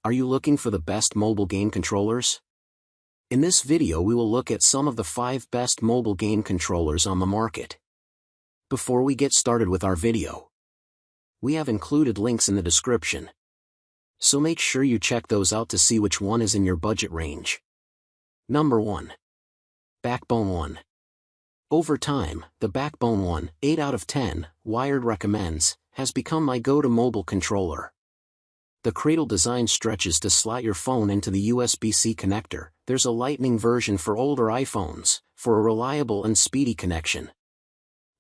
Are you looking for the best mobile game controllers? In this video we will look at some of the 5 best mobile game controllers on the market. Before we get started with our video, we have included links in the description, so make sure you check those out to see which one is in your budget range. Number 1. Backbone One. Over time, the Backbone One, 8 out of 10, Wired recommends, has become my go-to mobile controller. The cradle design stretches to slot your phone into the USB-C connector. There's a Lightning version for older iPhones, for a reliable and speedy connection.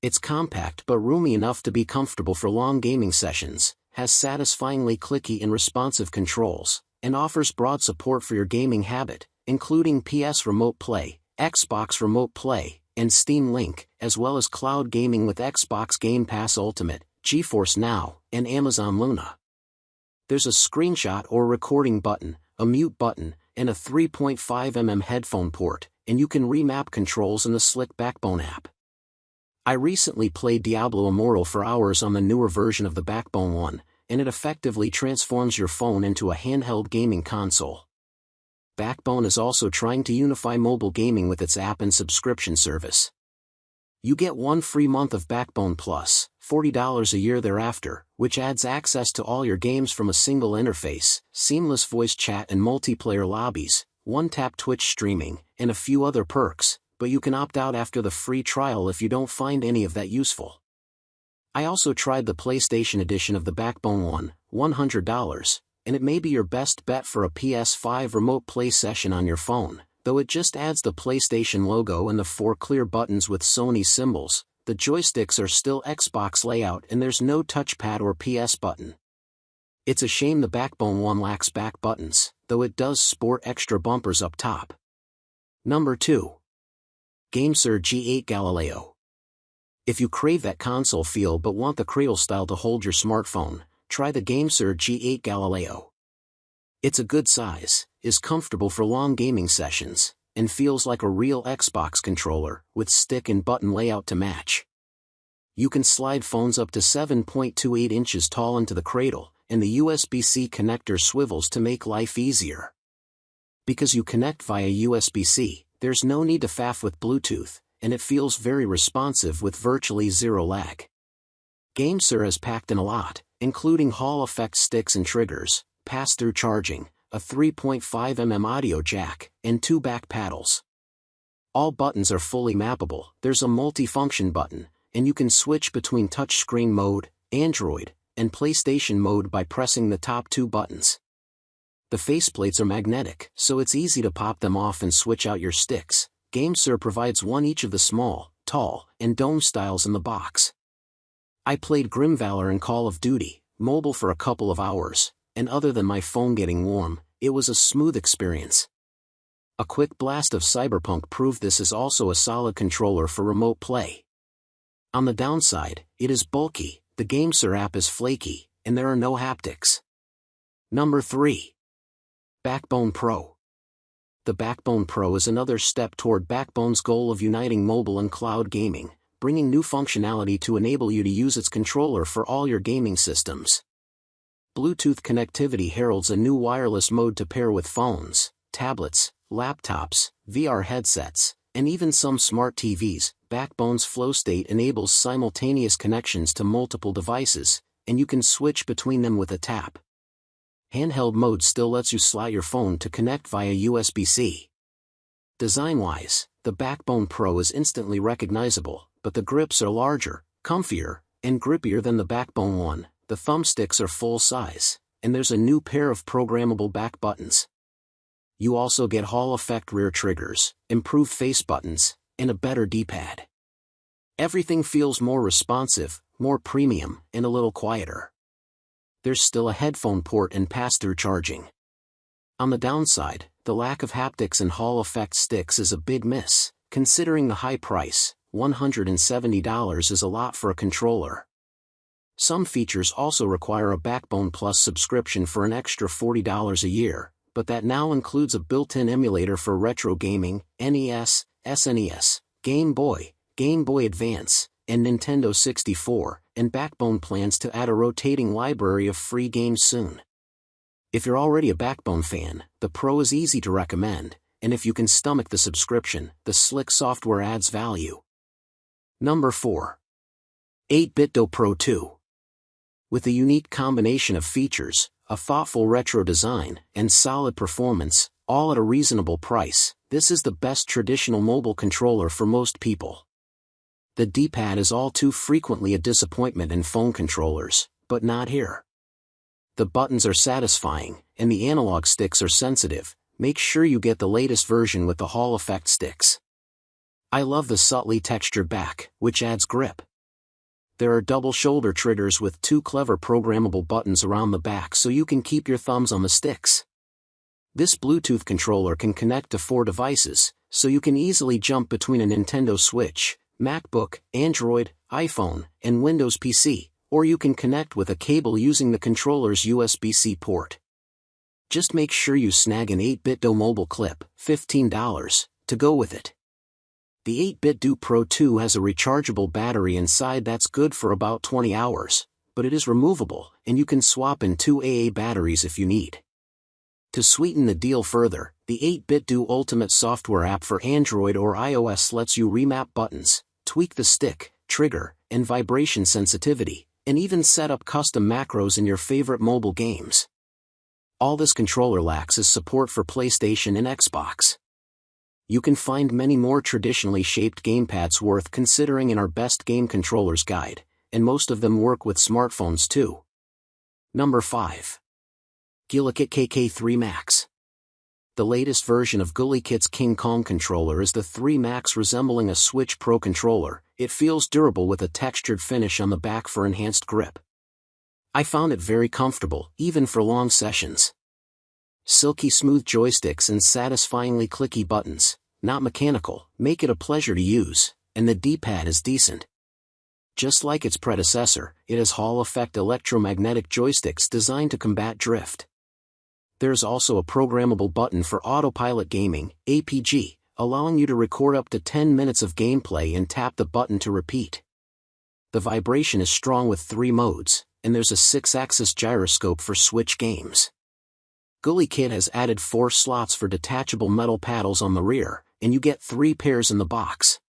It's compact but roomy enough to be comfortable for long gaming sessions, has satisfyingly clicky and responsive controls, and offers broad support for your gaming habit, including PS Remote Play, Xbox Remote Play, and Steam Link, as well as cloud gaming with Xbox Game Pass Ultimate, GeForce Now, and Amazon Luna. There's a screenshot or recording button, a mute button, and a 3.5mm headphone port, and you can remap controls in the slick Backbone app. I recently played Diablo Immortal for hours on the newer version of the Backbone One, and it effectively transforms your phone into a handheld gaming console. Backbone is also trying to unify mobile gaming with its app and subscription service. You get 1 free month of Backbone Plus, $40 a year thereafter, which adds access to all your games from a single interface, seamless voice chat and multiplayer lobbies, one-tap Twitch streaming, and a few other perks, but you can opt out after the free trial if you don't find any of that useful. I also tried the PlayStation edition of the Backbone One, $100, and it may be your best bet for a PS5 remote play session on your phone, though it just adds the PlayStation logo and the 4 clear buttons with Sony symbols. The joysticks are still Xbox layout and there's no touchpad or PS button. It's a shame the Backbone One lacks back buttons, though it does sport extra bumpers up top. Number 2. GameSir G8 Galileo. If you crave that console feel but want the cradle style to hold your smartphone, try the GameSir G8 Galileo. It's a good size, is comfortable for long gaming sessions, and feels like a real Xbox controller, with stick and button layout to match. You can slide phones up to 7.28 inches tall into the cradle, and the USB-C connector swivels to make life easier. Because you connect via USB-C, there's no need to faff with Bluetooth, and it feels very responsive with virtually zero lag. GameSir has packed in a lot, including Hall effect sticks and triggers, pass-through charging, a 3.5mm audio jack, and 2 back paddles. All buttons are fully mappable. There's a multi-function button, and you can switch between touchscreen mode, Android, and PlayStation mode by pressing the top 2 buttons. The faceplates are magnetic, so it's easy to pop them off and switch out your sticks. GameSir provides one each of the small, tall, and dome styles in the box. I played Grim Valor and Call of Duty, mobile for a couple of hours, and other than my phone getting warm, it was a smooth experience. A quick blast of Cyberpunk proved this is also a solid controller for remote play. On the downside, it is bulky, the GameSir app is flaky, and there are no haptics. Number 3. Backbone Pro. The Backbone Pro is another step toward Backbone's goal of uniting mobile and cloud gaming, bringing new functionality to enable you to use its controller for all your gaming systems. Bluetooth connectivity heralds a new wireless mode to pair with phones, tablets, laptops, VR headsets, and even some smart TVs. Backbone's flow state enables simultaneous connections to multiple devices, and you can switch between them with a tap. Handheld mode still lets you slot your phone to connect via USB-C. Design-wise, the Backbone Pro is instantly recognizable, but the grips are larger, comfier, and grippier than the Backbone One. The thumbsticks are full-size, and there's a new pair of programmable back buttons. You also get Hall effect rear triggers, improved face buttons, and a better D-pad. Everything feels more responsive, more premium, and a little quieter. There's still a headphone port and pass-through charging. On the downside, the lack of haptics and Hall effect sticks is a big miss, considering the high price. $170 is a lot for a controller. Some features also require a Backbone Plus subscription for an extra $40 a year, but that now includes a built-in emulator for retro gaming, NES, SNES, Game Boy, Game Boy Advance, and Nintendo 64, and Backbone plans to add a rotating library of free games soon. If you're already a Backbone fan, the Pro is easy to recommend, and if you can stomach the subscription, the slick software adds value. Number 4. 8-Bit Do Pro 2. With a unique combination of features, a thoughtful retro design, and solid performance, all at a reasonable price, this is the best traditional mobile controller for most people. The D-pad is all too frequently a disappointment in phone controllers, but not here. The buttons are satisfying, and the analog sticks are sensitive. Make sure you get the latest version with the Hall effect sticks. I love the subtly textured back, which adds grip. There are double shoulder triggers with 2 clever programmable buttons around the back so you can keep your thumbs on the sticks. This Bluetooth controller can connect to 4 devices, so you can easily jump between a Nintendo Switch, MacBook, Android, iPhone, and Windows PC, or you can connect with a cable using the controller's USB-C port. Just make sure you snag an 8-Bit Do mobile clip, $15, to go with it. The 8-Bit Do Pro 2 has a rechargeable battery inside that's good for about 20 hours, but it is removable, and you can swap in 2 AA batteries if you need. To sweeten the deal further, the 8-Bit Do Ultimate software app for Android or iOS lets you remap buttons, tweak the stick, trigger, and vibration sensitivity, and even set up custom macros in your favorite mobile games. All this controller lacks is support for PlayStation and Xbox. You can find many more traditionally shaped gamepads worth considering in our Best Game Controllers guide, and most of them work with smartphones too. Number 5. Gulikit KK3 Max. The latest version of Gulikit's King Kong controller is the 3 Max, resembling a Switch Pro controller. It feels durable with a textured finish on the back for enhanced grip. I found it very comfortable, even for long sessions. Silky smooth joysticks and satisfyingly clicky buttons, not mechanical, make it a pleasure to use, and the D-pad is decent. Just like its predecessor, it has Hall effect electromagnetic joysticks designed to combat drift. There's also a programmable button for autopilot gaming, APG, allowing you to record up to 10 minutes of gameplay and tap the button to repeat. The vibration is strong with 3 modes, and there's a 6-axis gyroscope for Switch games. Gulikit has added 4 slots for detachable metal paddles on the rear, and you get 3 pairs in the box.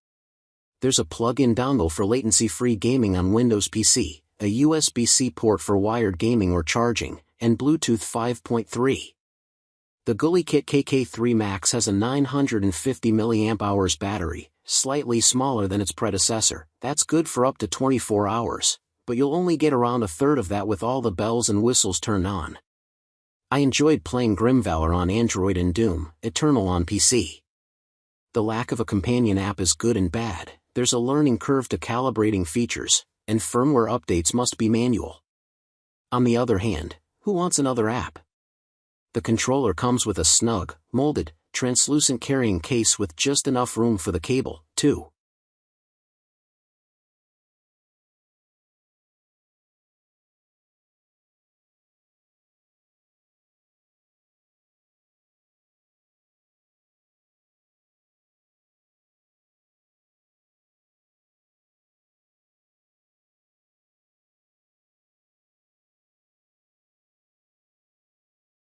There's a plug-in dongle for latency-free gaming on Windows PC, a USB-C port for wired gaming or charging, and Bluetooth 5.3. The Gulikit KK3 Max has a 950 mAh battery, slightly smaller than its predecessor. That's good for up to 24 hours, but you'll only get around a third of that with all the bells and whistles turned on. I enjoyed playing Grim Valor on Android and Doom Eternal on PC. The lack of a companion app is good and bad. There's a learning curve to calibrating features, and firmware updates must be manual. On the other hand, who wants another app? The controller comes with a snug, molded, translucent carrying case with just enough room for the cable, too.